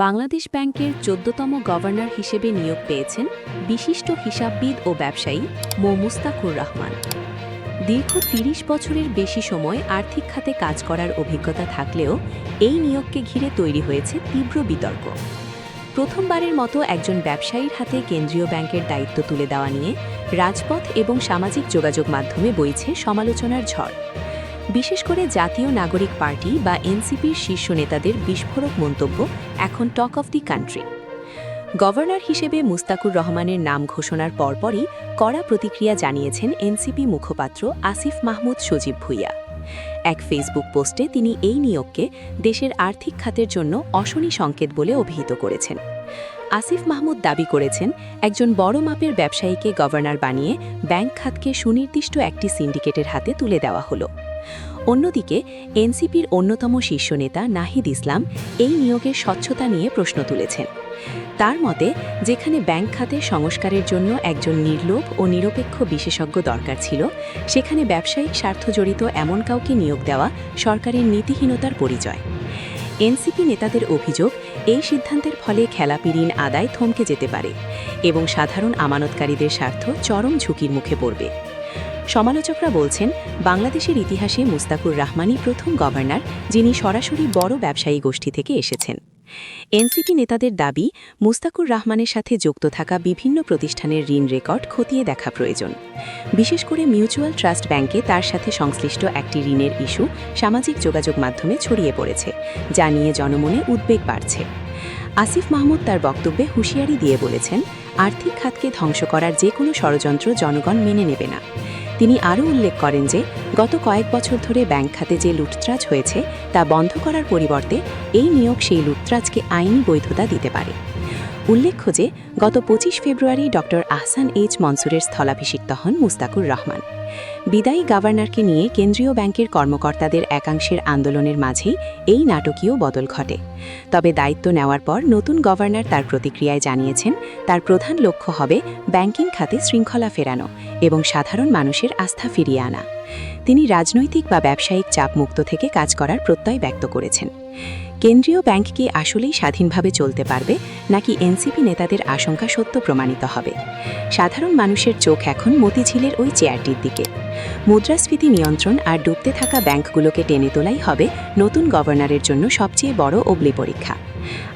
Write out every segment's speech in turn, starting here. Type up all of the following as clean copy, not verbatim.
বাংলাদেশ ব্যাংকের ১৪তম গভর্নর হিসেবে নিয়োগ পেয়েছেন বিশিষ্ট হিসাববিদ ও ব্যবসায়ী মো মুস্তাকুর রহমান। দীর্ঘ ৩০ বছরের বেশি সময় আর্থিক খাতে কাজ করার অভিজ্ঞতা থাকলেও এই নিয়োগকে ঘিরে তৈরি হয়েছে তীব্র বিতর্ক। প্রথমবারের মতো একজন ব্যবসায়ীর হাতে কেন্দ্রীয় ব্যাংকের দায়িত্ব তুলে দেওয়া নিয়ে রাজপথ এবং সামাজিক যোগাযোগ মাধ্যমে বইছে সমালোচনার ঝড়। বিশেষ করে জাতীয় নাগরিক পার্টি বা এনসিপির শীর্ষ নেতাদের বিস্ফোরক মন্তব্য এখন talk of the country. Governor হিসেবে মুস্তাকুর রহমানের নাম ঘোষণার পরপরই কড়া প্রতিক্রিয়া জানিয়েছেন এনসিপি মুখপাত্র আসিফ মাহমুদ সজীব ভুইয়া। এক ফেসবুক পোস্টে তিনি এই নিয়োগকে দেশের আর্থিক খাতের জন্য অশনি সংকেত বলে অভিহিত করেছেন। আসিফ মাহমুদ দাবি করেছেন, একজন বড় মাপের ব্যবসায়ীকে গভর্নর বানিয়ে ব্যাংক খাতকে সুনির্দিষ্ট একটি সিন্ডিকেটের হাতে তুলে দেওয়া হলো। অন্যদিকে এনসিপির অন্যতম শীর্ষ নেতা নাহিদ ইসলাম এই নিয়োগের স্বচ্ছতা নিয়ে প্রশ্ন তুলেছেন। তার মতে, যেখানে ব্যাংক খাতের সংস্কারের জন্য একজন নির্লোভ ও নিরপেক্ষ বিশেষজ্ঞ দরকার ছিল, সেখানে ব্যবসায়িক স্বার্থ জড়িত এমন কাউকে নিয়োগ দেওয়া সরকারের নীতিহীনতার পরিচয়। এনসিপি নেতাদের অভিযোগ, এই সিদ্ধান্তের ফলে খেলাপি ঋণ আদায় থমকে যেতে পারে এবং সাধারণ আমানতকারীদের স্বার্থ চরম ঝুঁকির মুখে পড়বে। সমালোচকরা বলছেন, বাংলাদেশের ইতিহাসে মুস্তাকুর রহমানই প্রথম গভর্নর যিনি সরাসরি বড় ব্যবসায়ী গোষ্ঠী থেকে এসেছেন। এনসিপি নেতাদের দাবি, মুস্তাকুর রহমানের সাথে যুক্ত থাকা বিভিন্ন প্রতিষ্ঠানের ঋণ রেকর্ড খতিয়ে দেখা প্রয়োজন। বিশেষ করে মিউচুয়াল ট্রাস্ট ব্যাংকে তার সাথে সংশ্লিষ্ট একটি ঋণের ইস্যু সামাজিক যোগাযোগ মাধ্যমে ছড়িয়ে পড়েছে, যা নিয়ে জনমনে উদ্বেগ বাড়ছে। আসিফ মাহমুদ তার বক্তব্যে হুঁশিয়ারি দিয়ে বলেছেন, আর্থিক খাতকে ধ্বংস করার যে কোনো ষড়যন্ত্র জনগণ মেনে নেবে না। তিনি আরও উল্লেখ করেন যে, গত কয়েক বছর ধরে ব্যাংক খাতে যে লুটতরাজ হয়েছে তা বন্ধ করার পরিবর্তে এই নিয়োগ সেই লুটতরাজকে আইনি বৈধতা দিতে পারে। উল্লেখ্য যে, গত ২৫ ফেব্রুয়ারি ড আহসান এইচ মনসুরের স্থলাভিষিক্ত হন মুস্তাকুর রহমান। বিদায়ী গভর্নরকে নিয়ে কেন্দ্রীয় ব্যাংকের কর্মকর্তাদের একাংশের আন্দোলনের মাঝেই এই নাটকীয় বদল ঘটে। তবে দায়িত্ব নেওয়ার পর নতুন গভর্নর তার প্রতিক্রিয়ায় জানিয়েছেন, তার প্রধান লক্ষ্য হবে ব্যাংকিং খাতে শৃঙ্খলা ফেরানো এবং সাধারণ মানুষের আস্থা ফিরিয়ে আনা। তিনি রাজনৈতিক বা ব্যবসায়িক চাপমুক্ত থেকে কাজ করার প্রত্যয় ব্যক্ত করেছেন। কেন্দ্রীয় ব্যাংক কি আসলেই স্বাধীনভাবে চলতে পারবে, নাকি এনসিপি নেতাদের আশঙ্কা সত্য প্রমাণিত হবে? সাধারণ মানুষের চোখ এখন মতিঝিলের ওই চেয়ারটির দিকে। মুদ্রাস্ফীতি নিয়ন্ত্রণ আর ডুবতে থাকা ব্যাংকগুলোকে টেনে তোলাই হবে নতুন গভর্নরের জন্য সবচেয়ে বড় অগ্নি পরীক্ষা।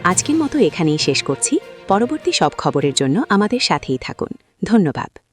আজকের মতো এখানেই শেষ করছি। পরবর্তী সব খবরের জন্য আমাদের সাথেই থাকুন। ধন্যবাদ।